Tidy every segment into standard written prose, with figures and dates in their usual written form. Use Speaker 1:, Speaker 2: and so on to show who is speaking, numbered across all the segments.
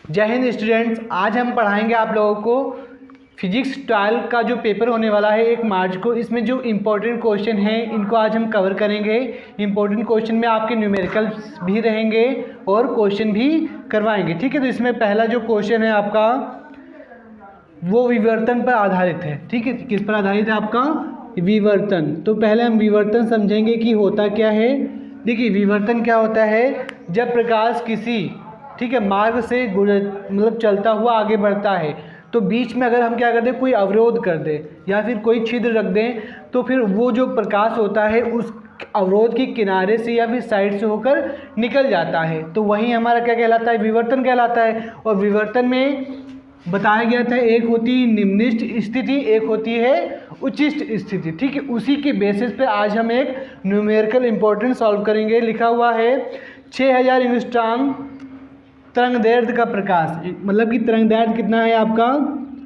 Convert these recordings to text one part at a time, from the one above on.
Speaker 1: जय हिंद स्टूडेंट्स, आज हम पढ़ाएंगे आप लोगों को फिजिक्स 12 का जो पेपर होने वाला है 1 मार्च को। इसमें जो इम्पोर्टेंट क्वेश्चन हैं इनको आज हम कवर करेंगे। इम्पोर्टेंट क्वेश्चन में आपके न्यूमेरिकल्स भी रहेंगे और क्वेश्चन भी करवाएंगे, ठीक है। तो इसमें पहला जो क्वेश्चन है आपका वो विवर्तन पर आधारित है, ठीक है। किस पर आधारित है आपका? विवर्तन। तो पहले हम विवर्तन समझेंगे कि होता क्या है। देखिए, विवर्तन क्या होता है, जब प्रकाश किसी, ठीक है, मार्ग से मतलब चलता हुआ आगे बढ़ता है तो बीच में अगर हम क्या कर दें, कोई अवरोध कर दें या फिर कोई छिद्र रख दें तो फिर वो जो प्रकाश होता है उस अवरोध के किनारे से या फिर साइड से होकर निकल जाता है। तो वही हमारा क्या कहलाता है? विवर्तन कहलाता है। और विवर्तन में बताया गया था, एक होती है निम्निष्ठ स्थिति, एक होती है उच्चिष्ट स्थिति, ठीक है। उसी के बेसिस पे आज हम एक न्यूमेरिकल इंपॉर्टेंट सॉल्व करेंगे। लिखा हुआ है 6000 एंगस्ट्रॉम तरंगदैर्घ्य का प्रकाश, मतलब कि तरंगदैर्घ्य कितना है आपका?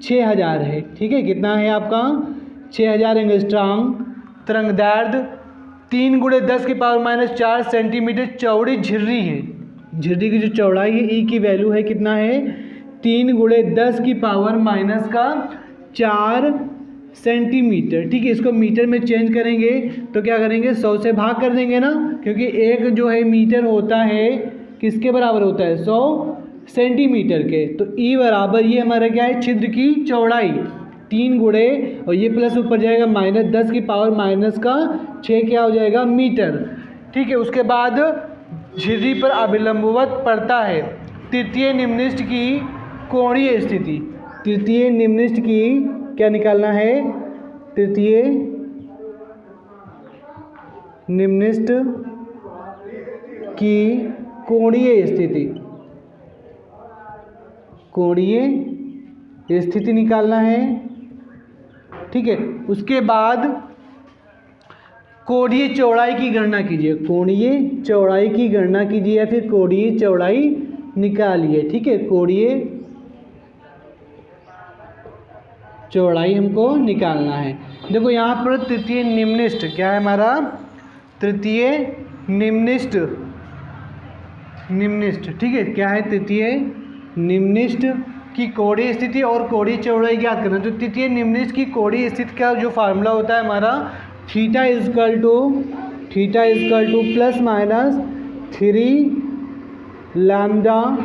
Speaker 1: 6000 है, ठीक है। कितना है आपका? 6000 एंगस्ट्रॉम तरंगदैर्घ्य 3 × 10⁻⁴ सेंटीमीटर चौड़ी झिर्री है। झिर्री की जो चौड़ाई है, ई की वैल्यू है कितना है? 3 × 10⁻⁴ सेंटीमीटर, ठीक है। इसको मीटर में चेंज करेंगे तो क्या करेंगे? 100 से भाग कर देंगे ना, क्योंकि एक जो है मीटर होता है किसके बराबर होता है? 100 सेंटीमीटर के। तो ई बराबर, ये हमारा क्या है? छिद्र की चौड़ाई 3 गुणे और ये प्लस ऊपर जाएगा -10⁻⁻6 क्या हो जाएगा? मीटर, ठीक है। उसके बाद झिर्री पर अभिलंबवत पड़ता है तृतीय निम्निष्ठ की कोणीय स्थिति। तृतीय निम्निष्ठ की क्या निकालना है? तृतीय निम्निष्ठ की कोणीय स्थिति, कोणीय स्थिति निकालना है, ठीक है। उसके बाद कोणीय चौड़ाई की गणना कीजिए, कोणीय चौड़ाई की गणना कीजिए या फिर कोणीय चौड़ाई निकालिए, ठीक है। कोणीय चौड़ाई हमको निकालना है। देखो यहाँ पर तृतीय निम्निष्ठ क्या है हमारा? तृतीय निम्निष्ठ, ठीक है। क्या है? तृतीय निम्निष्ठ की कोणीय स्थिति और कोणीय चौड़ाई ज्ञात करना। तो तृतीय निम्निष्ठ की कोणीय स्थिति का जो फार्मूला होता है हमारा, थीटा इजकल टू ±3 लैम्डा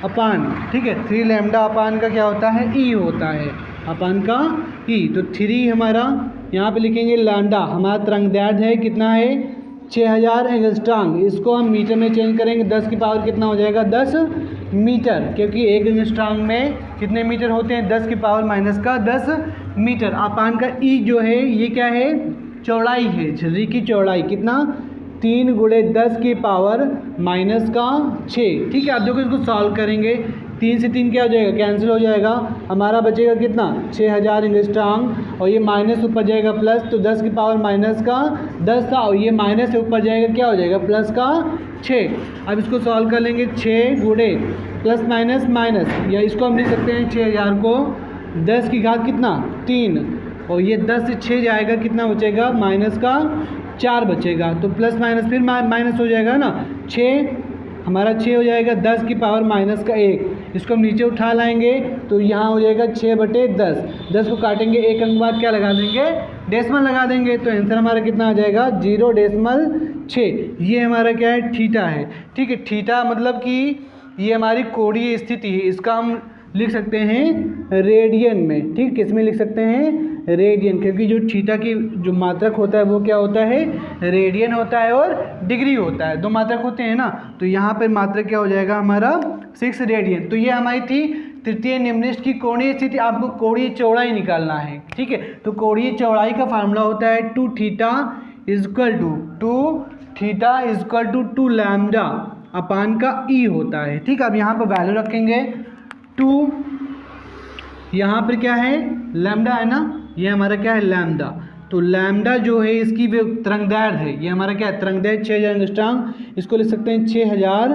Speaker 1: अपान, ठीक है। 3 लैम्डा अपान का क्या होता है? ई होता है, अपान का ई। तो 3 हमारा यहाँ पे लिखेंगे, लैम्डा हमारा तरंगदैर्घ्य है कितना है? 6000 एंगस्ट्रॉम। इसको हम मीटर में चेंज करेंगे, 10 की पावर कितना हो जाएगा? 10 मीटर, क्योंकि 1 एंगस्ट्रॉम में कितने मीटर होते हैं? 10 की पावर -10 मीटर। अपान का ई जो है ये क्या है? चौड़ाई है, झिर्री की चौड़ाई कितना? 3 × 10⁻⁻6, ठीक है। अब देखो इसको सॉल्व करेंगे, 3 से 3 क्या हो जाएगा? कैंसिल हो जाएगा। हमारा बचेगा कितना? 6000 एंगस्ट्रॉम और ये माइनस ऊपर जाएगा प्लस, तो 10 की पावर -10 था और ये माइनस से ऊपर जाएगा क्या हो जाएगा? +6। अब इसको सॉल्व कर लेंगे, 6 गुणे प्लस माइनस माइनस, या इसको हम लिख सकते हैं 6000 को 10 की घात कितना? 3 और ये 10 से 6 जाएगा, कितना बचेगा? -4 बचेगा। तो प्लस माइनस फिर माइनस हो जाएगा ना, 6 हमारा 6 हो जाएगा 10 की पावर -1। इसको हम नीचे उठा लाएंगे तो यहाँ हो जाएगा 6/10। 10 को काटेंगे, एक अंक बाद क्या लगा देंगे? डेसिमल लगा देंगे। तो आंसर हमारा कितना आ जाएगा? 0.6। ये हमारा क्या है? थीटा है, ठीक है। थीटा मतलब कि ये हमारी कोणीय स्थिति है। इसका हम लिख सकते हैं रेडियन में, ठीक। किस में लिख सकते हैं? रेडियन, क्योंकि जो थीटा की जो मात्रक होता है वो क्या होता है? रेडियन होता है और डिग्री होता है, 2 मात्रक होते हैं ना। तो यहाँ पर मात्रक क्या हो जाएगा हमारा? 6 रेडियन। तो ये हमारी थी तृतीय निम्निष्ठ की कोणीय स्थिति। आपको कोणीय चौड़ाई निकालना है, ठीक है। तो कोणीय चौड़ाई का फार्मूला होता है 2θ = 2 लैम्डा अपान का ई होता है, ठीक। अब यहाँ पर वैल्यू रखेंगे 2, यहाँ पर क्या है? लैम्डा है ना, ये हमारा क्या है? लैम्डा। तो लैम्डा जो है इसकी तरंगदैर्घ्य है, ये हमारा क्या है? तरंगदैर्घ्य 6000 एंगस्ट्रॉम। इसको लिख सकते हैं 6000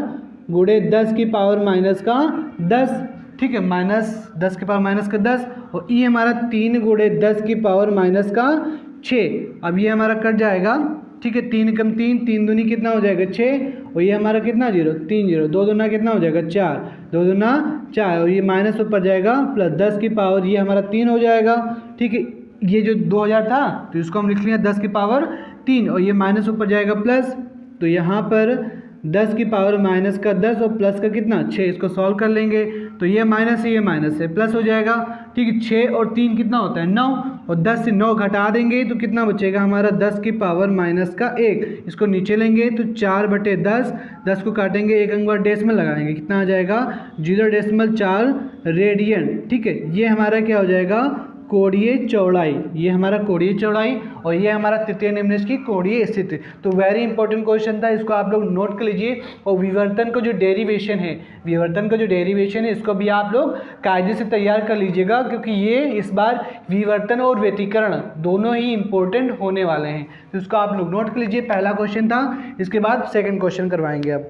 Speaker 1: × 10 की पावर -10, ठीक है, -10 की पावर -10 और ई हमारा 3 × 10 की पावर -6। अब ये हमारा कट जाएगा, ठीक है। 3 कम 3, 3 दूनी कितना हो जाएगा 6 और ये हमारा कितना 0 3 0, 2 दूना कितना हो जाएगा 4, 2 दूना 4 और ये माइनस ऊपर जाएगा प्लस 10 की पावर ये हमारा 3 हो जाएगा। ठीक है, ये जो 2000 था तो इसको हम लिख लिया 10 की पावर 3 और ये माइनस ऊपर जाएगा प्लस, तो यहाँ पर 10 की पावर माइनस का 10 और प्लस का कितना 6, इसको सॉल्व कर लेंगे तो ये माइनस है ये माइनस है प्लस हो जाएगा। ठीक है, 6 और 3 कितना होता है 9 और 10 से 9 घटा देंगे तो कितना बचेगा हमारा 10 की पावर माइनस का 1, इसको नीचे लेंगे तो 4/10, 10 को काटेंगे एक अंक बाद डेसिमल लगाएंगे कितना आ जाएगा 0.4 रेडियन। ठीक है, ये हमारा क्या हो जाएगा कोणीय चौड़ाई, ये हमारा कोणीय चौड़ाई और ये हमारा तृतीय निम्नलिखित की कोणीय स्थिति। तो वेरी इंपॉर्टेंट क्वेश्चन था, इसको आप लोग नोट कर लीजिए। और विवर्तन का जो डेरिवेशन है, विवर्तन का जो डेरिवेशन है इसको भी आप लोग कायदे से तैयार कर लीजिएगा, क्योंकि ये इस बार विवर्तन और व्यतिकरण दोनों ही इंपॉर्टेंट होने वाले हैं। तो इसको आप लोग नोट कर लीजिए, पहला क्वेश्चन था। इसके बाद सेकेंड क्वेश्चन करवाएंगे। अब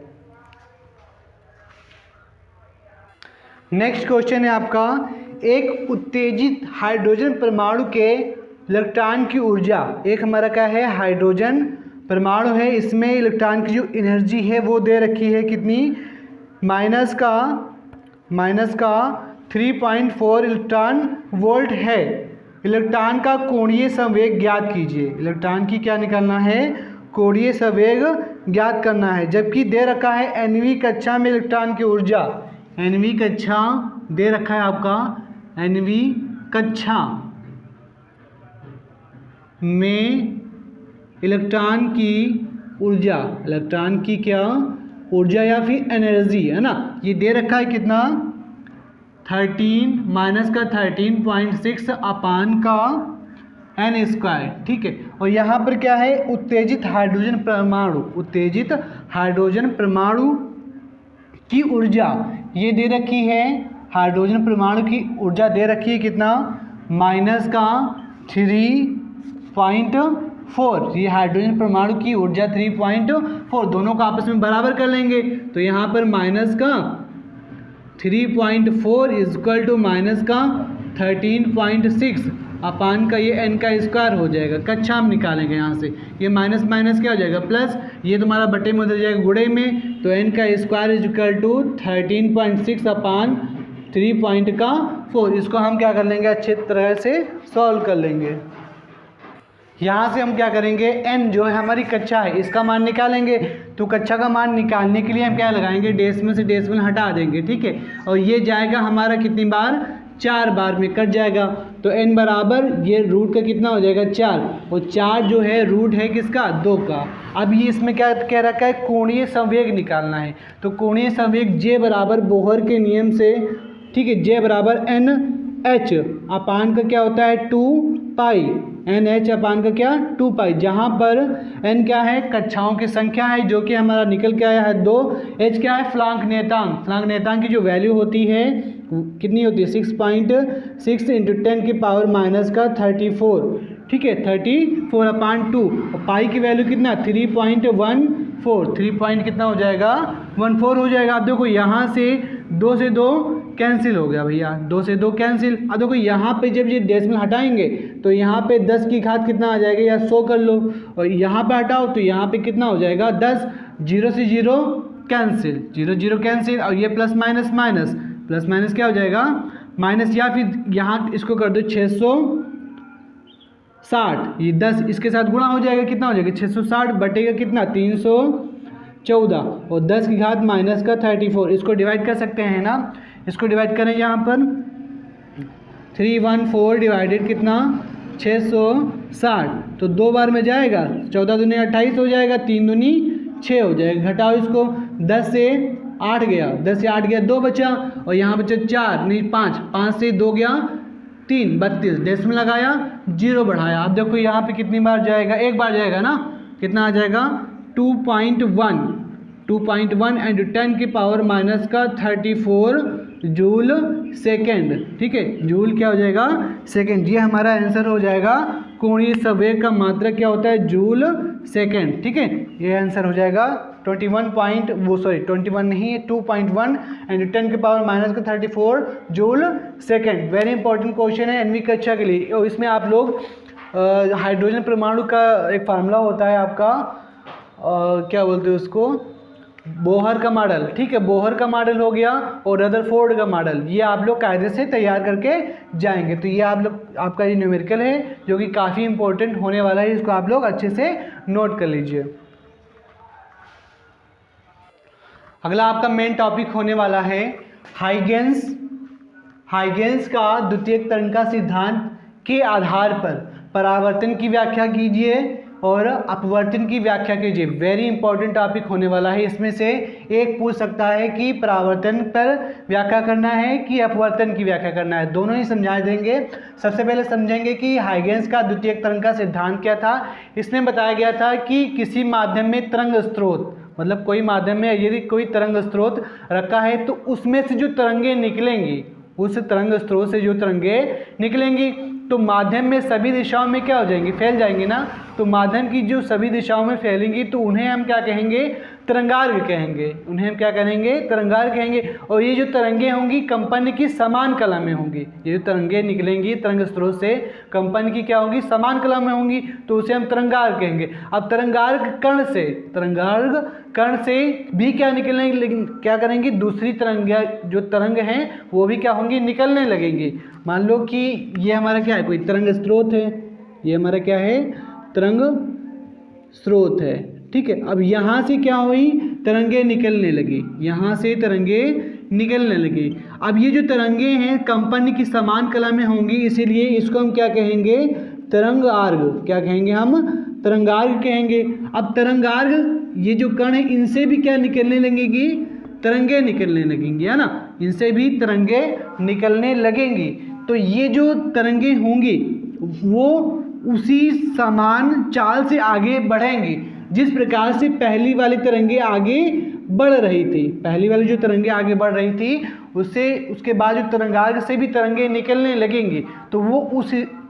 Speaker 1: नेक्स्ट क्वेश्चन है आपका, एक उत्तेजित हाइड्रोजन परमाणु के इलेक्ट्रॉन की ऊर्जा, एक हमारा क्या है हाइड्रोजन परमाणु है, इसमें इलेक्ट्रॉन की जो एनर्जी है वो दे रखी है कितनी माइनस का 3.4 इलेक्ट्रॉन वोल्ट है। इलेक्ट्रॉन का कोणीय संवेग ज्ञात कीजिए। इलेक्ट्रॉन की क्या निकालना है कोणीय संवेग ज्ञात करना है, जबकि दे रखा है nवीं कक्षा में इलेक्ट्रॉन की ऊर्जा, nवीं कक्षा दे रखा है आपका nवीं कक्षा में इलेक्ट्रॉन की ऊर्जा, इलेक्ट्रॉन की क्या ऊर्जा या फिर एनर्जी है ना, ये दे रखा है कितना 13 माइनस का 13.6 अपान का n²। ठीक है, और यहाँ पर क्या है उत्तेजित हाइड्रोजन परमाणु, उत्तेजित हाइड्रोजन परमाणु की ऊर्जा ये दे रखी है, हाइड्रोजन परमाणु की ऊर्जा दे रखी है कितना माइनस का 3.4, ये हाइड्रोजन परमाणु की ऊर्जा 3.4, दोनों को आपस में बराबर कर लेंगे तो यहाँ पर माइनस का 3.4 इक्वल टू माइनस का 13.6 अपान का ये n का स्क्वायर हो जाएगा। कक्षा हम निकालेंगे यहाँ से, ये माइनस माइनस क्या हो जाएगा प्लस, ये तुम्हारा बटे में उधर जाएगा गुणे में, तो n का स्क्वायर इक्वल टू 13.6 अपान 3.4। इसको हम क्या कर लेंगे अच्छे तरह से सॉल्व कर लेंगे। यहाँ से हम क्या करेंगे n जो है हमारी कक्षा है इसका मान निकालेंगे, तो कक्षा का मान निकालने के लिए हम क्या लगाएंगे डेसिमल से डेसिमल हटा देंगे। ठीक है, और ये जाएगा हमारा कितनी बार 4 बार में कट जाएगा, तो n बराबर ये रूट का कितना हो जाएगा 4, और 4 जो है रूट है किसका 2 का। अब ये इसमें क्या कह रखा है कोणीय संवेग निकालना है, तो कोणीय संवेग J बराबर बोहर के नियम से, ठीक है J बराबर NH अपान का क्या होता है 2 पाई, NH अपान का क्या 2 पाई, जहाँ पर n क्या है कक्षाओं की संख्या है जो कि हमारा निकल के आया है 2, h क्या है फलांक नेतांक, फलांक नेतांक की जो वैल्यू होती है कितनी होती है 6.6 इंटू 10 की पावर माइनस का 34। ठीक है 34 अपान 2, और पाई की वैल्यू कितना 3.14, 3 पॉइंट कितना हो जाएगा 14 हो जाएगा। आप देखो यहाँ से 2 से 2 कैंसिल हो गया भैया, 2 से 2 कैंसिल। अब देखो यहाँ पे जब ये डेसिमल हटाएंगे तो यहाँ पे 10 की घात कितना आ जाएगा या 100 कर लो, और यहाँ पे हटाओ तो यहाँ पे कितना हो जाएगा 10, 0 से 0 कैंसिल, 0 0 कैंसिल, और ये plus minus minus, plus minus क्या हो जाएगा माइनस, या फिर यहाँ इसको कर दो 660, ये 10 इसके साथ गुणा हो जाएगा कितना हो जाएगा 660 बटेगा कितना 314, और 10 की घात माइनस का 34, इसको डिवाइड कर सकते हैं ना, इसको डिवाइड करें यहाँ पर 314 डिवाइडेड कितना 660, तो 2 बार में जाएगा 14 दूनी 28 हो जाएगा, 3 दूनी 6 हो जाएगा, घटाओ इसको 10 से 8 गया, 10 से 8 गया 2 बचा, और यहाँ बचा 4 नहीं 5, 5 से 2 गया 3, 32 डेसिमल लगाया 0 बढ़ाया। आप देखो यहाँ पे कितनी बार जाएगा, एक बार जाएगा ना, कितना आ जाएगा 2.1 एंड 10 की पावर माइनस का 34 जूल सेकेंड। ठीक है, जूल क्या हो जाएगा सेकेंड, ये हमारा आंसर हो जाएगा कोणीय संवेग का मात्रक क्या होता है जूल सेकेंड। ठीक है, ये आंसर हो जाएगा 21 नहीं 2.1 एंड 10 के पावर माइनस का 34 joule second. Very important question है nवीं कक्षा के लिए, और इसमें आप लोग हाइड्रोजन परमाणु का एक फार्मूला होता है आपका क्या बोलते हैं उसको बोहर का मॉडल, ठीक है, बोहर का मॉडल हो गया और रदरफोर्ड का मॉडल, ये आप लोग कायदे से तैयार करके जाएंगे। तो ये आप लोग आपका ये न्यूमेरिकल है जो कि काफ़ी इंपॉर्टेंट होने वाला है, इसको आप लोग अच्छे से नोट कर लीजिए। अगला आपका मेन टॉपिक होने वाला है हाइगेंस का द्वितीयक तरंग का सिद्धांत के आधार पर परावर्तन की व्याख्या कीजिए और अपवर्तन की व्याख्या कीजिए। वेरी इंपॉर्टेंट टॉपिक होने वाला है। इसमें से एक पूछ सकता है कि परावर्तन पर व्याख्या करना है कि अपवर्तन की व्याख्या करना है, दोनों ही समझा देंगे। सबसे पहले समझेंगे कि हाइगेंस का द्वितीयक तरंग का सिद्धांत क्या था। इसमें बताया गया था कि किसी माध्यम में तरंग स्रोत, मतलब कोई माध्यम में यदि कोई तरंग स्रोत रखा है तो उसमें से जो तरंगे निकलेंगी, उस तरंग स्रोत से जो तरंगे निकलेंगी तो माध्यम में सभी दिशाओं में क्या हो जाएंगी, फैल जाएंगी ना। तो माध्यम की जो सभी दिशाओं में फैलेंगी तो उन्हें हम क्या कहेंगे, तरंगार्घ कहेंगे। उन्हें हम क्या कहेंगे, तरंगार्घ कहेंगे। और ये जो तरंगे होंगी कंपन की समान कला में होंगी। ये जो तरंगे निकलेंगी तरंग स्रोत से कंपन की क्या होंगी, समान कला में होंगी, तो उसे हम तरंगार्घ कहेंगे। अब तरंगार्घ कण से भी क्या निकलने, लेकिन क्या करेंगी, दूसरी जो तरंग हैं वो भी क्या होंगी, निकलने लगेंगी। मान लो कि ये हमारा क्या है, कोई तरंग स्रोत है, ये हमारा क्या है, तरंग स्रोत है, ठीक है। अब यहाँ से क्या हुई, तरंगे निकलने लगी, यहाँ से तरंगे निकलने लगी। अब ये जो तरंगे हैं कंपन की समान कला में होंगी, इसीलिए इसको हम क्या कहेंगे, तरंगार्घ। क्या कहेंगे हम, तरंगार्घ कहेंगे। अब तरंगार्घ ये जो कण है इनसे भी क्या निकलने लगेगी, तरंगे निकलने लगेंगी, है ना, इनसे भी तरंगे निकलने लगेंगी। तो ये जो तरंगे होंगी वो उसी समान चाल से आगे बढ़ेंगी जिस प्रकार से पहली वाली तरंगे आगे बढ़ रही थी। पहली वाली जो तरंगे आगे बढ़ रही थी उसके बाद जो तरंगार्घ से भी तरंगे निकलने लगेंगी, तो वो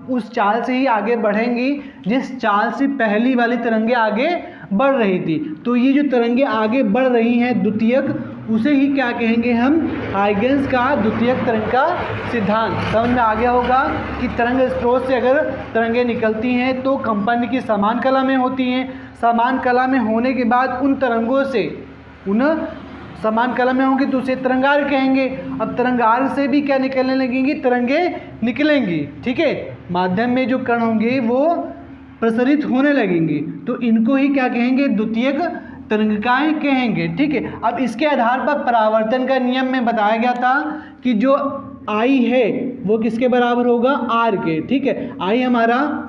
Speaker 1: उस चाल से ही आगे बढ़ेंगी जिस चाल से पहली वाली तरंगे आगे बढ़ रही थी। तो ये जो तरंगे आगे बढ़ रही हैं द्वितीयक, उसे ही क्या कहेंगे हम, हाइगेंस का द्वितीयक तरंग का सिद्धांत। समझ में आ गया होगा कि तरंग स्रोत से अगर तरंगे निकलती हैं तो कंपन की समान कला में होती हैं। समान कला में होने के बाद उन तरंगों से, उन समान कला में होंगी तो उसे तरंगार्घ कहेंगे। अब तरंगार्घ से भी क्या निकलने लगेंगी, तरंगे निकलेंगी, ठीक है। माध्यम में जो कण होंगे वो प्रसारित होने लगेंगे, तो इनको ही क्या कहेंगे, द्वितीयक तरंगिकाएं कहेंगे, ठीक है। अब इसके आधार पर परावर्तन का नियम में बताया गया था कि जो आई है वो किसके बराबर होगा, आर के, ठीक है। आई हमारा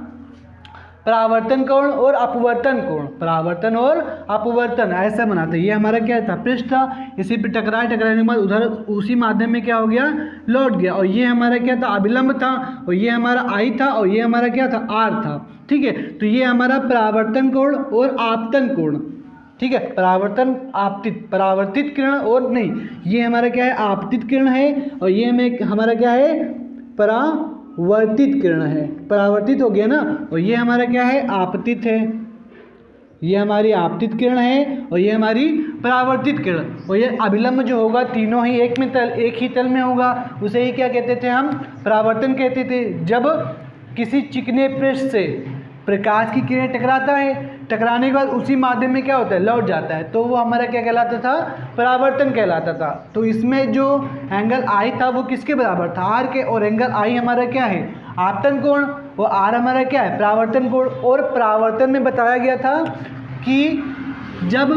Speaker 1: परावर्तन कोण और अपवर्तन कोण, परावर्तन और अपवर्तन ऐसा बनाते हैं। ये हमारा क्या था, पृष्ठ था, इसी पे टकराने के बाद उधर उसी माध्यम में क्या हो गया, लौट गया। और ये हमारा क्या था, अभिलंब था, और ये हमारा आई था, और ये हमारा क्या था, आर था, ठीक है। तो ये हमारा परावर्तन कोण और आपतन कोण, ठीक है। परावर्तित किरण और नहीं, ये हमारा क्या है, आपतित किरण है, और ये हमारा क्या है, परावर्तित किरण है। परावर्तित हो गया ना, और ये हमारा क्या है, आपतित है। ये हमारी आपतित किरण है और ये हमारी परावर्तित किरण। और ये अभिलंब जो होगा तीनों ही एक ही तल में होगा, उसे ही क्या कहते थे हम, परावर्तन कहते थे। जब किसी चिकने पृष्ठ से प्रकाश की किरण टकराता है, टकराने के बाद उसी माध्यम में क्या होता है, लौट जाता है, तो वो हमारा क्या कहलाता था, परावर्तन कहलाता था। तो इसमें जो एंगल आई था वो किसके बराबर था, आर के, और एंगल आई हमारा क्या है, आपतन कोण, और आर हमारा क्या है, परावर्तन कोण। और परावर्तन में बताया गया था कि जब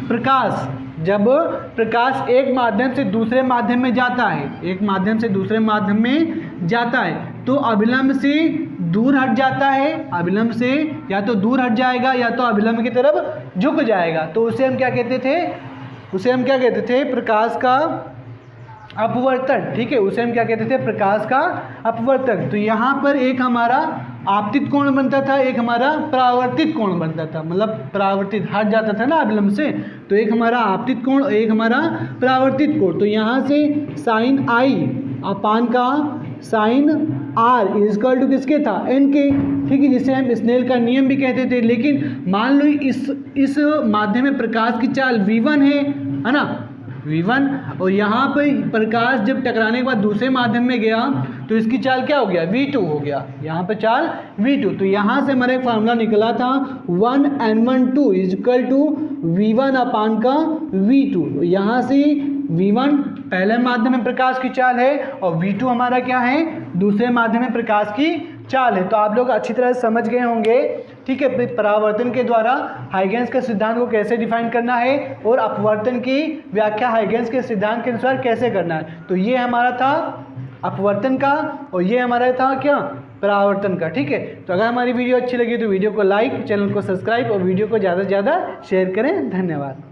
Speaker 1: प्रकाश एक माध्यम से दूसरे माध्यम में जाता है, एक माध्यम से दूसरे माध्यम में जाता है तो अभिलंब से दूर हट जाता है, अभिलंब से या तो दूर हट जाएगा या तो अभिलंब की तरफ झुक जाएगा, तो उसे हम क्या कहते थे, प्रकाश का अपवर्तन, ठीक है। उसे हम क्या कहते थे, प्रकाश का अपवर्तन। तो यहाँ पर एक हमारा आपतित कोण बनता था, एक हमारा परावर्तित कोण बनता था, मतलब परावर्तित हट जाता था ना अभिलंब से, तो एक हमारा आपतित कोण और एक हमारा परावर्तित कोण। तो यहाँ से साइन आई अपान का साइन आर इजकल टू किसके था, एन के, ठीक है, जिसे हम स्नेल का नियम भी कहते थे। लेकिन मान लो इस माध्यम में प्रकाश की चाल v1 है ना, v1, और यहाँ पर प्रकाश जब टकराने के बाद दूसरे माध्यम में गया तो इसकी चाल क्या हो गया, v2 हो गया, यहाँ पर चाल v2। तो यहाँ से हमारा एक फार्मूला निकला था 1n12 इजकल टू v1 अपान का v2। तो यहाँ से v1 पहले माध्यम में प्रकाश की चाल है और v2 हमारा क्या है, दूसरे माध्यम में प्रकाश की चाल है। तो आप लोग अच्छी तरह से समझ गए होंगे, ठीक है, परावर्तन के द्वारा हाइगेंस के सिद्धांत को कैसे डिफाइन करना है और अपवर्तन की व्याख्या हाइगेंस के सिद्धांत के अनुसार कैसे करना है। तो ये हमारा था अपवर्तन का और ये हमारा था क्या, परावर्तन का। ठीक है, तो अगर हमारी वीडियो अच्छी लगी तो वीडियो को लाइक, चैनल को सब्सक्राइब और वीडियो को ज़्यादा से ज़्यादा शेयर करें। धन्यवाद।